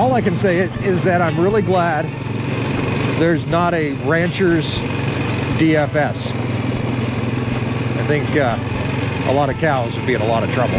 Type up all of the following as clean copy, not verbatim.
all I can say is that I'm really glad there's not a rancher's DFS. I think a lot of cows would be in a lot of trouble.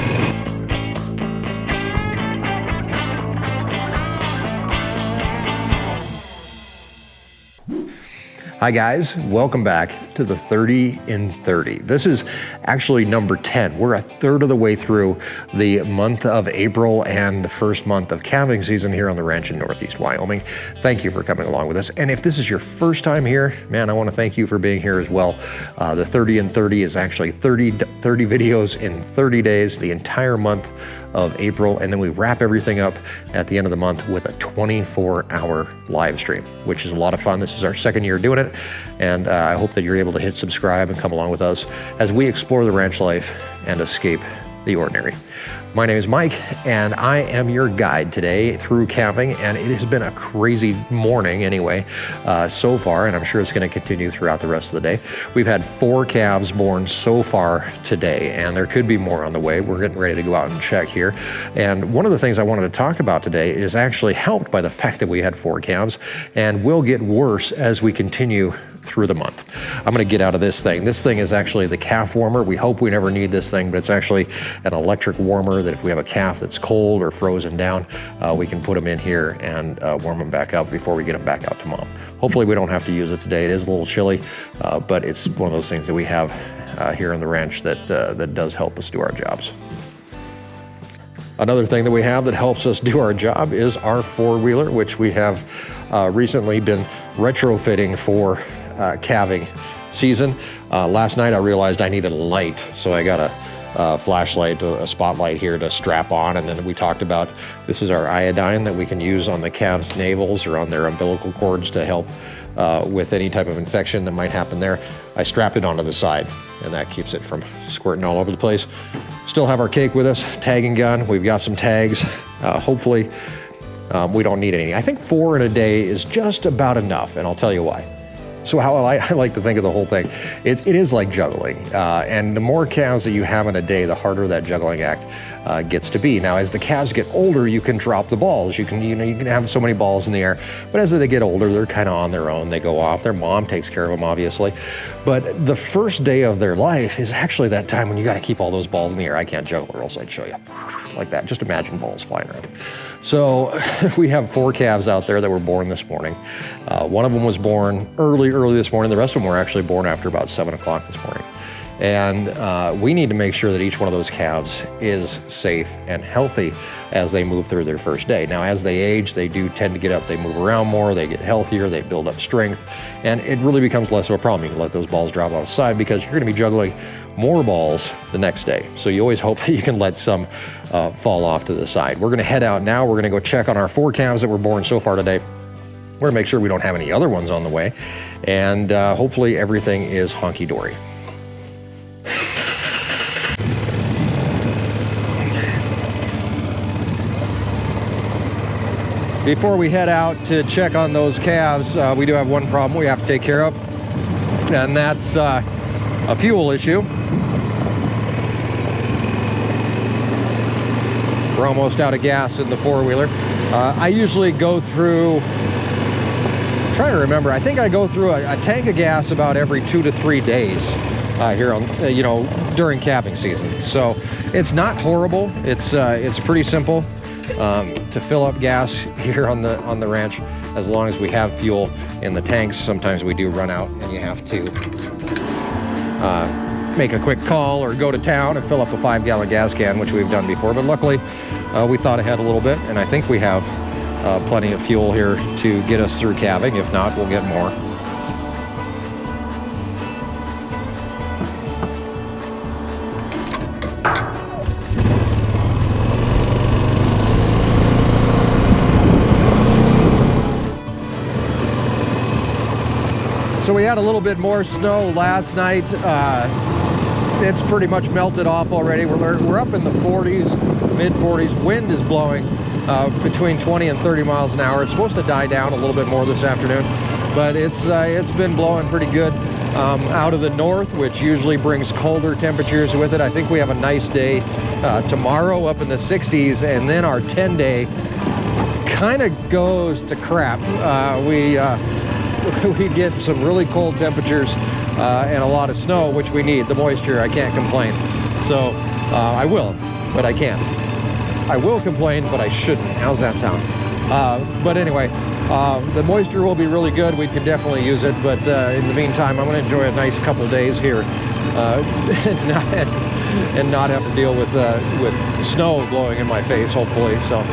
Hi guys, welcome back to the 30 in 30. This is actually number 10. We're a third of the way through the month of April and the first month of calving season here on the ranch in Northeast Wyoming. Thank you for coming along with us. And if this is your first time here, man, I want to thank you for being here as well. The 30 in 30 is actually 30 videos in 30 days, the entire month of April, and then we wrap everything up at the end of the month with a 24-hour live stream, which is a lot of fun. This is our second year doing it, and I hope that you're able to hit subscribe and come along with us as we explore the ranch life and escape the ordinary. My name is Mike, and I am your guide today through calving, and it has been a crazy morning anyway so far, and I'm sure it's going to continue throughout the rest of the day. We've had 4 calves born so far today, and there could be more on the way. We're getting ready to go out and check here, and one of the things I wanted to talk about today is actually helped by the fact that we had 4 calves, and will get worse as we continue through the month. I'm going to get out of this thing. This thing is actually the calf warmer. We hope we never need this thing, but it's actually an electric warmer that if we have a calf that's cold or frozen down, we can put them in here and warm them back up before we get them back out to mom. Hopefully we don't have to use it today. It is a little chilly, but it's one of those things that we have here on the ranch that does help us do our jobs. Another thing that we have that helps us do our job is our 4-wheeler, which we have recently been retrofitting for calving season. Last night I realized I needed a light, so I got a flashlight, a spotlight here to strap on, and then we talked about this is our iodine that we can use on the calves' navels or on their umbilical cords to help with any type of infection that might happen there. I strapped it onto the side, and that keeps it from squirting all over the place. Still have our cake with us, tagging gun. We've got some tags. Hopefully we don't need any. I think 4 in a day is just about enough, and I'll tell you why. So how I like to think of the whole thing, it is like juggling, and the more calves that you have in a day, the harder that juggling act gets to be. Now, as the calves get older, you can drop the balls. You can have so many balls in the air, but as they get older, they're kind of on their own. They go off. Their mom takes care of them, obviously. But the first day of their life is actually that time when you got to keep all those balls in the air. I can't juggle, or else I'd show you like that. Just imagine balls flying around. So we have 4 calves out there that were born this morning. One of them was born early this morning. The rest of them were actually born after about 7 o'clock this morning. And we need to make sure that each one of those calves is safe and healthy as they move through their first day. Now, as they age, they do tend to get up, they move around more, they get healthier, they build up strength, and it really becomes less of a problem. You can let those balls drop off the side because you're going to be juggling more balls the next day. So you always hope that you can let some fall off to the side. We're going to head out now. We're going to go check on our 4 calves that were born so far today. We're going to make sure we don't have any other ones on the way, and hopefully everything is honky-dory. Before we head out to check on those calves, we do have one problem we have to take care of, and that's a fuel issue. We're almost out of gas in the 4-wheeler. I usually go through, I'm trying to remember, I think I go through a tank of gas about every 2 to 3 days here on, during calving season. So it's not horrible. It's pretty simple to fill up gas here on the ranch, as long as we have fuel in the tanks. Sometimes we do run out and you have to make a quick call or go to town and fill up a 5-gallon gas can, which we've done before. But luckily we thought ahead a little bit, and I think we have plenty of fuel here to get us through calving. If not, we'll get more. So we had a little bit more snow last night. It's pretty much melted off already. We're up in the 40s, mid 40s. Wind is blowing between 20 and 30 miles an hour. It's supposed to die down a little bit more this afternoon, but it's been blowing pretty good out of the north, which usually brings colder temperatures with it. I think we have a nice day tomorrow up in the 60s, and then our 10-day kind of goes to crap. We get some really cold temperatures and a lot of snow, which we need. The moisture, I can't complain. So I will, but I can't. I will complain, but I shouldn't. How's that sound? But anyway, the moisture will be really good. We can definitely use it. But in the meantime, I'm going to enjoy a nice couple days here and not have to deal with snow blowing in my face, hopefully. So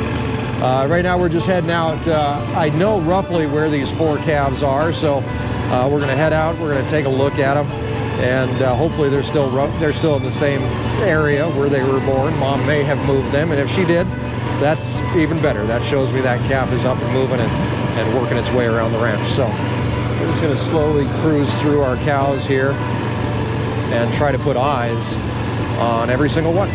right now we're just heading out. I know roughly where these 4 calves are, so we're going to head out. We're going to take a look at them, and hopefully they're still in the same area where they were born. Mom may have moved them, and if she did, that's even better. That shows me that calf is up and moving and working its way around the ranch. So we're just going to slowly cruise through our cows here and try to put eyes on every single one.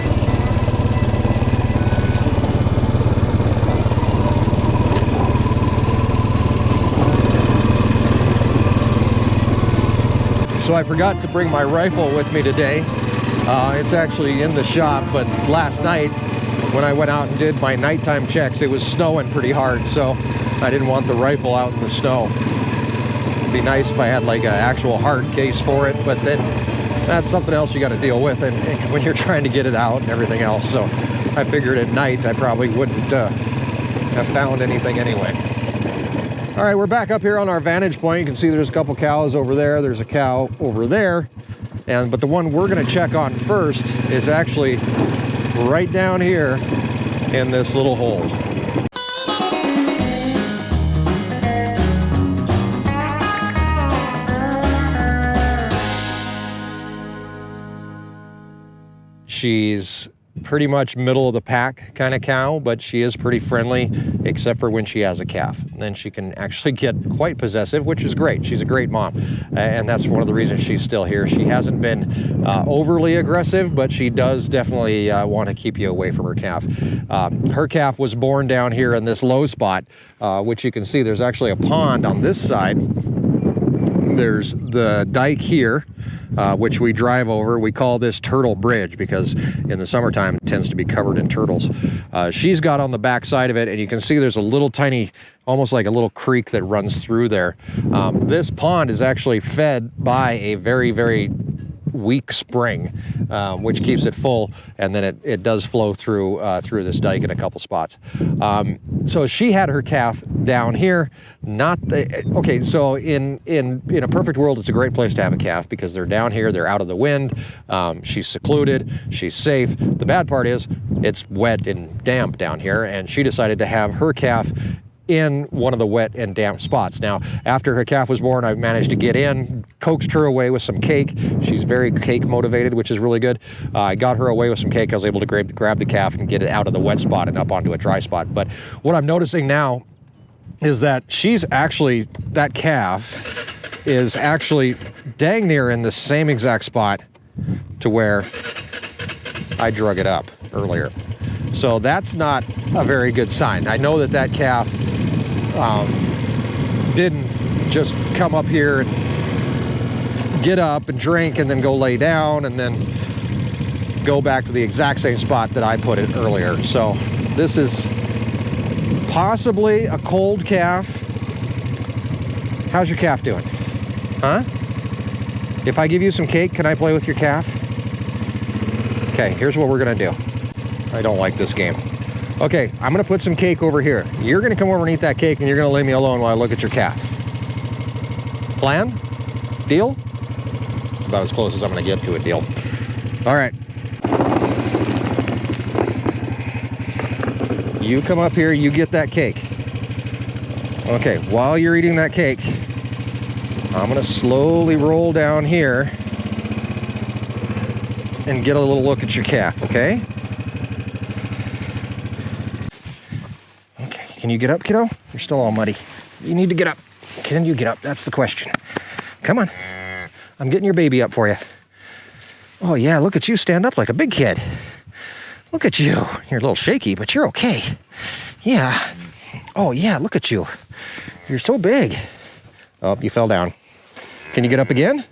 So I forgot to bring my rifle with me today. It's actually in the shop, but last night when I went out and did my nighttime checks, it was snowing pretty hard, so I didn't want the rifle out in the snow. It'd be nice if I had like an actual hard case for it, but then that's something else you got to deal with and when you're trying to get it out and everything else. So I figured at night I probably wouldn't have found anything anyway. All right, we're back up here on our vantage point. You can see there's a couple cows over there. There's a cow over there. But the one we're going to check on first is actually right down here in this little hole. She's pretty much middle of the pack kind of cow, but she is pretty friendly, except for when she has a calf. And then she can actually get quite possessive, which is great. She's a great mom, and that's one of the reasons she's still here. She hasn't been overly aggressive, but she does definitely want to keep you away from her calf. Her calf was born down here in this low spot, which you can see there's actually a pond on this side. There's the dike here, which we drive over. We call this Turtle Bridge because in the summertime it tends to be covered in turtles. She's got on the back side of it, and you can see there's a little tiny, almost like a little creek that runs through there. This pond is actually fed by a very, very weak spring, which keeps it full, and then it does flow through this dike in a couple spots. So she had her calf down here. Okay, so in a perfect world, it's a great place to have a calf because they're down here, they're out of the wind, she's secluded, she's safe. The bad part is it's wet and damp down here, and she decided to have her calf in one of the wet and damp spots. Now, after her calf was born, I managed to get in, coaxed her away with some cake. She's very cake motivated, which is really good. I got her away with some cake. I was able to grab the calf and get it out of the wet spot and up onto a dry spot. But what I'm noticing now is that that calf is actually dang near in the same exact spot to where I drug it up earlier. So that's not a very good sign. I know that calf didn't just come up here and get up and drink and then go lay down and then go back to the exact same spot that I put it earlier. So this is possibly a cold calf. How's your calf doing? Huh? If I give you some cake, can I play with your calf? Okay, here's what we're gonna do. I don't like this game. Okay, I'm gonna put some cake over here. You're gonna come over and eat that cake, and you're gonna leave me alone while I look at your calf. Plan? Deal? It's about as close as I'm gonna get to a deal. All right. You come up here, you get that cake. Okay, while you're eating that cake, I'm gonna slowly roll down here and get a little look at your calf, okay? Can you get up, kiddo? You're still all muddy. You need to get up. Can you get up? That's the question. Come on. I'm getting your baby up for you. Oh, yeah, look at you stand up like a big kid. Look at you. You're a little shaky, but you're okay. Yeah. Oh, yeah, look at you. You're so big. Oh, you fell down. Can you get up again?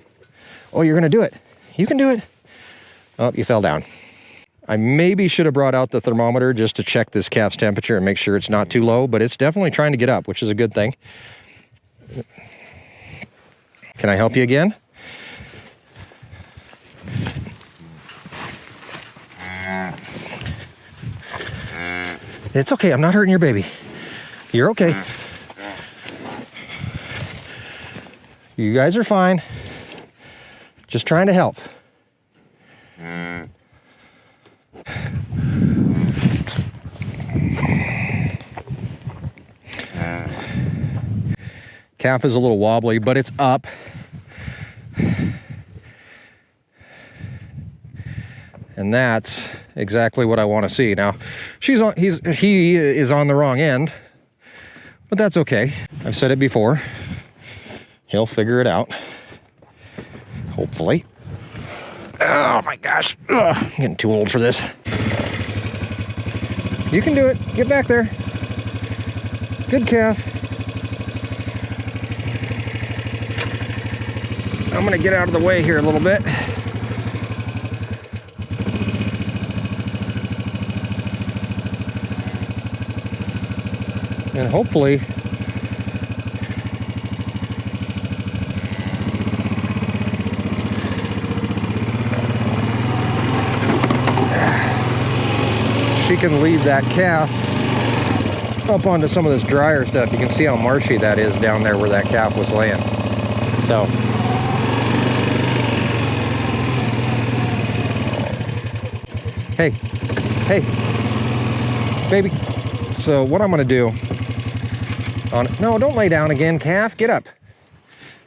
Oh, you're going to do it. You can do it. Oh, you fell down. I maybe should have brought out the thermometer just to check this calf's temperature and make sure it's not too low, but it's definitely trying to get up, which is a good thing. Can I help you again? It's okay, I'm not hurting your baby. You're okay. You guys are fine. Just trying to help. Calf is a little wobbly, but it's up. And that's exactly what I want to see. Now, he is on the wrong end, but that's okay. I've said it before. He'll figure it out. Hopefully. Oh my gosh. Ugh, I'm getting too old for this. You can do it. Get back there. Good calf. I'm gonna get out of the way here a little bit. And hopefully she can lead that calf up onto some of this drier stuff. You can see how marshy that is down there where that calf was laying. So hey, baby. So what I'm gonna do no, don't lay down again, calf. Get up.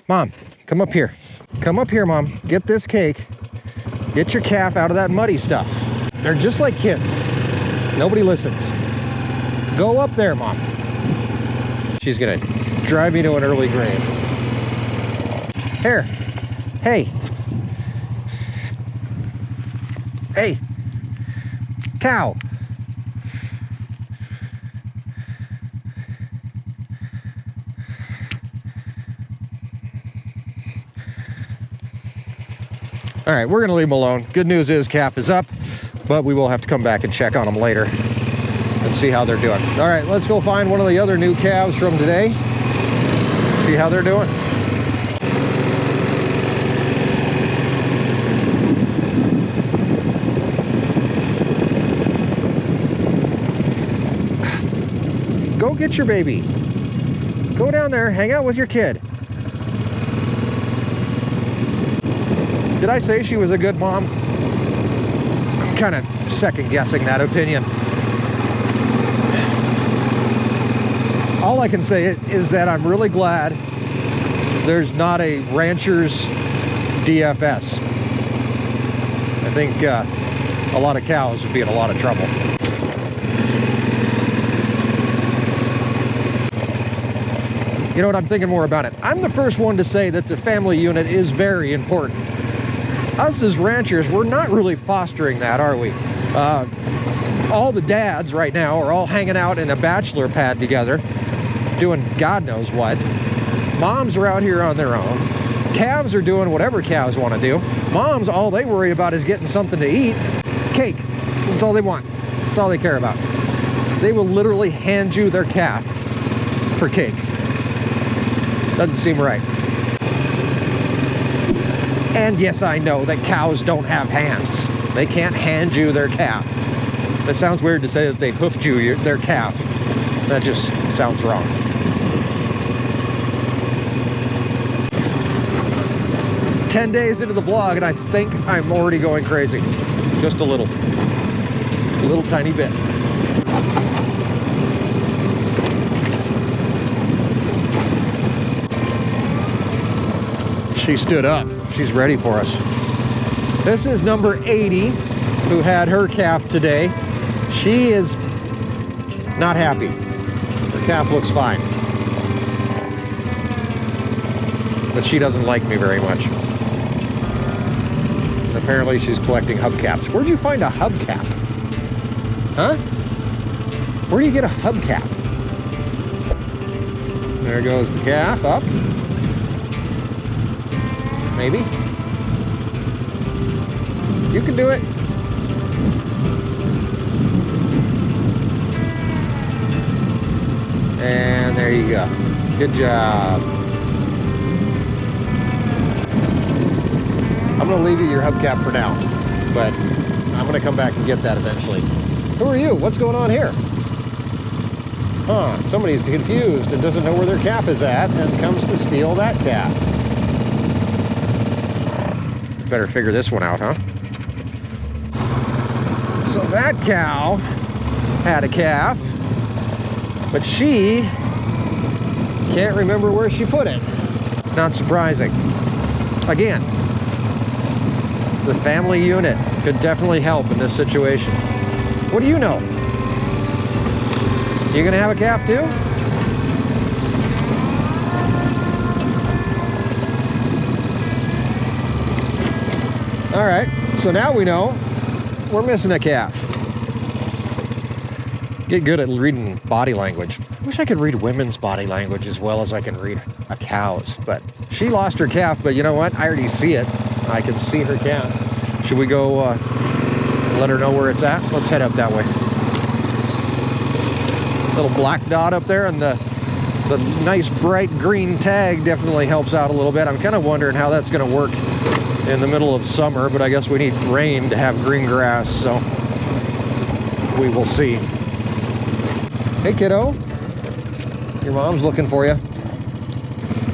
Mom, come up here. Come up here, Mom. Get this cake. Get your calf out of that muddy stuff. They're just like kids. Nobody listens. Go up there, Mom. She's gonna drive me to an early grave. Here. Hey. Hey. Cow. All right, we're gonna leave him alone. Good news is calf is up, but we will have to come back and check on them later and see how they're doing. All right, let's go find one of the other new calves from today. See how they're doing. Go get your baby. Go down there, hang out with your kid. Did I say she was a good mom? I'm kind of second guessing that opinion. All I can say is that I'm really glad there's not a rancher's DFS. I think a lot of cows would be in a lot of trouble. You know what, I'm thinking more about it. I'm the first one to say that the family unit is very important. Us as ranchers, we're not really fostering that, are we? All the dads right now are all hanging out in a bachelor pad together, doing God knows what. Moms are out here on their own. Calves are doing whatever cows want to do. Moms, all they worry about is getting something to eat. Cake. That's all they want. That's all they care about. They will literally hand you their calf for cake. Doesn't seem right. And yes, I know that cows don't have hands. They can't hand you their calf. That sounds weird to say that they hoofed you their calf. That just sounds wrong. "10 days into the vlog and I think I'm already going crazy. Just a little tiny bit. She stood up. She's ready for us. This is number 80 who had her calf today. She is not happy. Her calf looks fine. But she doesn't like me very much. And apparently she's collecting hubcaps. Where'd you find a hubcap? Huh? Where do you get a hubcap? There goes the calf up. Maybe. You can do it. And there you go. Good job. I'm gonna leave you your hubcap for now, but I'm gonna come back and get that eventually. Who are you? What's going on here? Huh, somebody's confused and doesn't know where their calf is at and comes to steal that calf. Better figure this one out, huh? So that cow had a calf, but she can't remember where she put it. Not surprising. Again, the family unit could definitely help in this situation. What do you know? You gonna have a calf too? All right, so now we know we're missing a calf. Get good at reading body language. I wish I could read women's body language as well as I can read a cow's, but she lost her calf, but you know what? I already see it. I can see her calf. Should we go let her know where it's at? Let's head up that way. Little black dot up there, and the nice bright green tag definitely helps out a little bit. I'm kind of wondering how that's going to work in the middle of summer, but I guess we need rain to have green grass, so we will see. Hey kiddo, your mom's looking for you.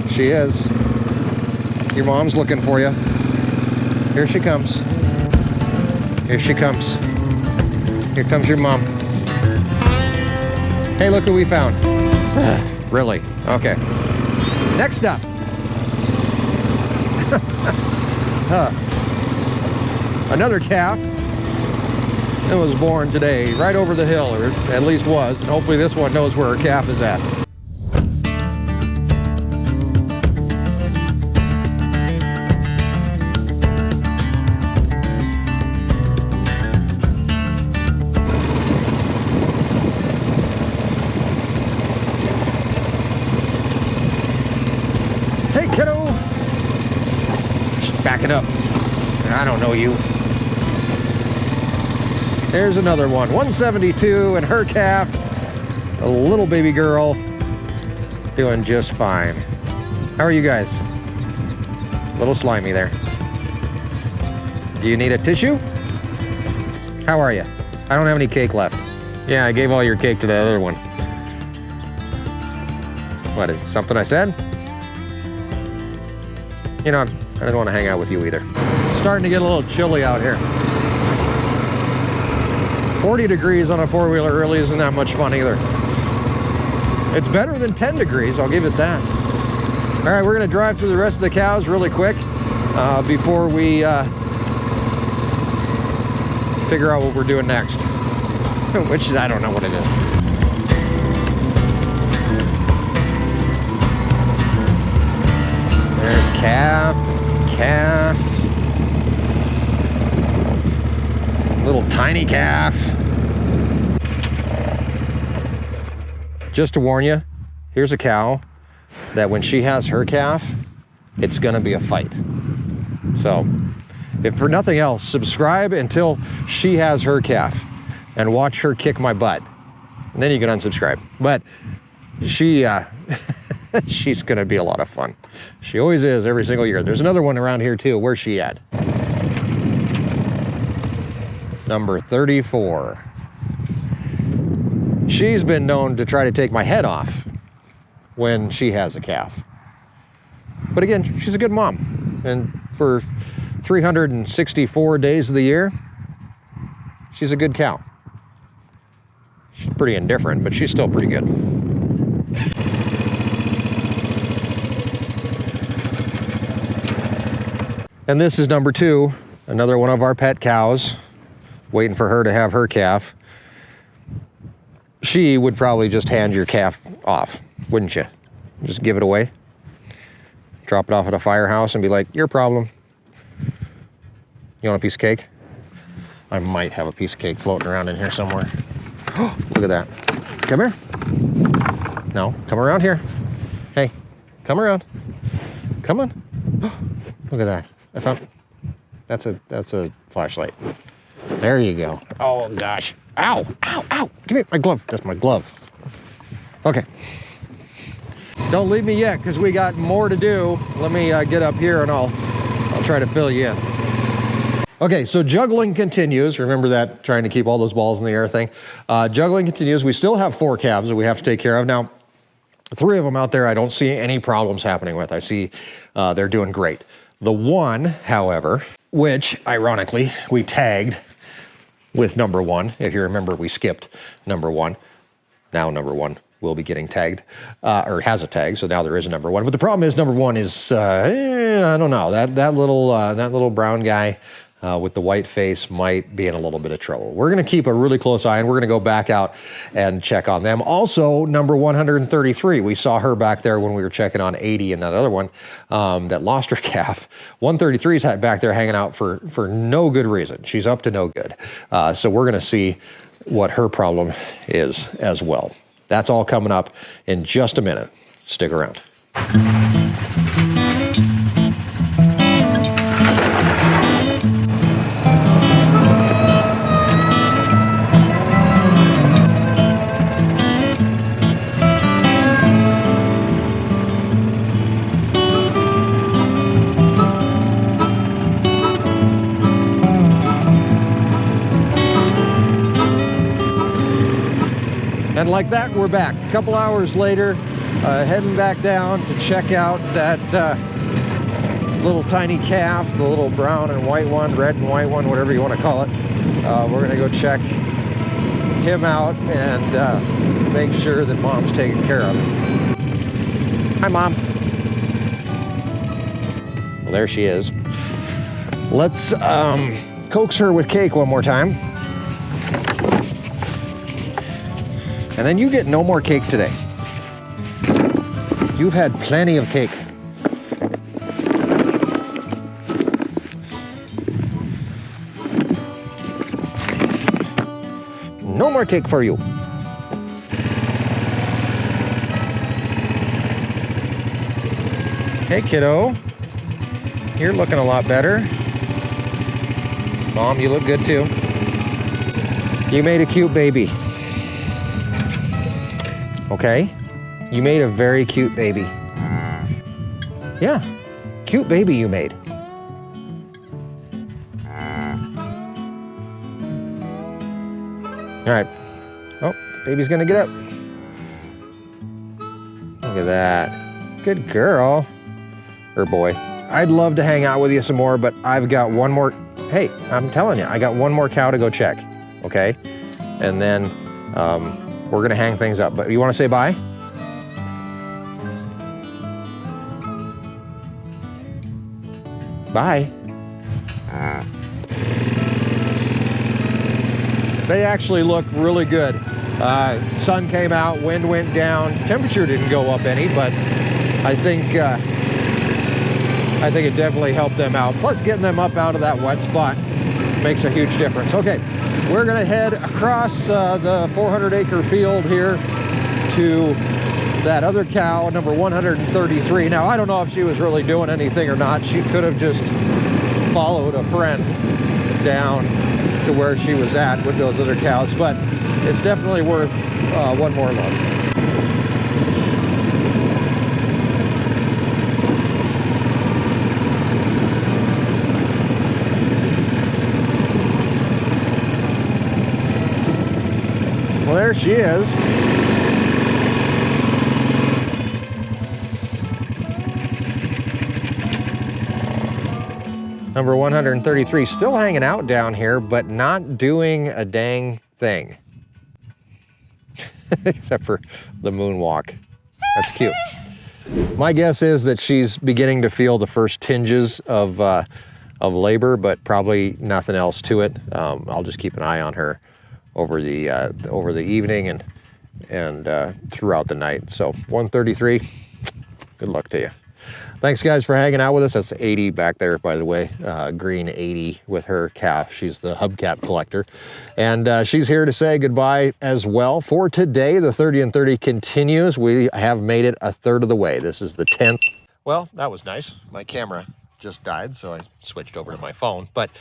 She is. Your mom's looking for you. Here she comes. Here she comes. Here comes your mom. Hey, look who we found. Really? Okay. Next up. Another calf that was born today, right over the hill, or at least was. And hopefully this one knows where her calf is at. Hey, kiddo. She's backing up. I don't know you. There's another one, 172, and her calf, a little baby girl, doing just fine. How are you guys? A little slimy there. Do you need a tissue? How are you? I don't have any cake left. Yeah, I gave all your cake to the other one. What, is something I said? You know, I don't want to hang out with you either. It's starting to get a little chilly out here. 40 degrees on a four-wheeler really isn't that much fun either. It's better than 10 degrees, I'll give it that. All right, we're gonna drive through the rest of the cows really quick before we figure out what we're doing next. Which I don't know what it is. There's calf, little tiny calf. Just to warn you, here's a cow that when she has her calf, it's gonna be a fight. So, if for nothing else, subscribe until she has her calf and watch her kick my butt. And then you can unsubscribe. But she, she's gonna be a lot of fun. She always is every single year. There's another one around here too. Where's she at? Number 34. She's been known to try to take my head off when she has a calf. But again, she's a good mom. And for 364 days of the year, she's a good cow. She's pretty indifferent, but she's still pretty good. And this is number 2, another one of our pet cows, waiting for her to have her calf. She would probably just hand your calf off, wouldn't you? Just give it away. Drop it off at a firehouse and be like, your problem. You want a piece of cake? I might have a piece of cake floating around in here somewhere. Oh, look at that. Come here. No, come around here. Hey, come around. Come on. Look at that. I found, that's a flashlight. There you go. Oh gosh. Ow, ow, ow. Give me my glove. That's my glove. Okay. Don't leave me yet, because we got more to do. Let me get up here and I'll try to fill you in. Okay, so juggling continues. Remember that, trying to keep all those balls in the air thing. Juggling continues. We still have 4 calves that we have to take care of. Now, 3 of them out there I don't see any problems happening with. I see they're doing great. The one, however, which ironically we tagged with number 1. If you remember, we skipped number 1. Now number 1 will be getting tagged, or has a tag, so now there is a number 1. But the problem is number 1 is, I don't know, that little brown guy with the white face might be in a little bit of trouble. We're gonna keep a really close eye, and we're gonna go back out and check on them. Also, number 133, we saw her back there when we were checking on 80 and that other one that lost her calf. 133 is back there hanging out for no good reason. She's up to no good. So we're gonna see what her problem is as well. That's all coming up in just a minute. Stick around. And like that, we're back. A couple hours later, heading back down to check out that little tiny calf, the little brown and white one, red and white one, whatever you want to call it. We're gonna go check him out and make sure that Mom's taken care of him. Hi, Mom. Well, there she is. Let's coax her with cake one more time. And then you get no more cake today. You've had plenty of cake. No more cake for you. Hey, kiddo. You're looking a lot better. Mom, you look good too. You made a cute baby. Okay? You made a very cute baby. Yeah, cute baby you made. All right. Oh, baby's gonna get up. Look at that. Good girl. Or boy. I'd love to hang out with you some more, but I've got one more. Hey, I'm telling you, I got one more cow to go check. Okay? And then, we're gonna hang things up, but you wanna say bye? Bye. They actually look really good. Sun came out, wind went down, temperature didn't go up any, but I think it definitely helped them out. Plus getting them up out of that wet spot makes a huge difference. Okay. We're gonna head across the 400-acre field here to that other cow, number 133. Now, I don't know if she was really doing anything or not. She could have just followed a friend down to where she was at with those other cows, but it's definitely worth one more look. Well, there she is. Number 133, still hanging out down here, but not doing a dang thing. Except for the moonwalk. That's cute. My guess is that she's beginning to feel the first tinges of labor, but probably nothing else to it. I'll just keep an eye on her over the evening and throughout the night. So 133, good luck to you. Thanks guys for hanging out with us. That's 80 back there, by the way, green 80 with her calf. She's the hubcap collector. And she's here to say goodbye as well. For today, the 30 and 30 continues. We have made it a third of the way. This is the 10th. Well, that was nice. My camera just died, so I switched over to my phone. But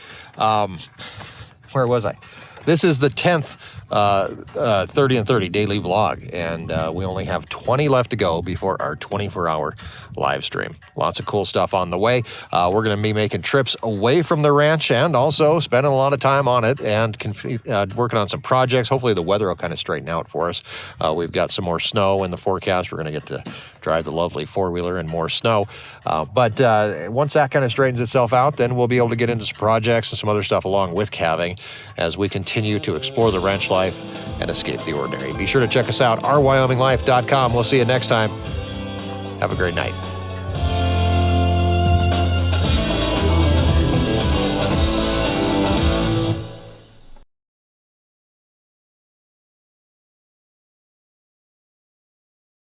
where was I? This is the 10th 30 and 30 daily vlog, and we only have 20 left to go before our 24-hour live stream. Lots of cool stuff on the way. We're going to be making trips away from the ranch and also spending a lot of time on it and working on some projects. Hopefully the weather will kind of straighten out for us. We've got some more snow in the forecast. We're going to get to drive the lovely four-wheeler in more snow. But once that kind of straightens itself out, then we'll be able to get into some projects and some other stuff along with calving as we continue to explore the ranch life and escape the ordinary. Be sure to check us out, ourwyominglife.com. We'll see you next time. Have a great night.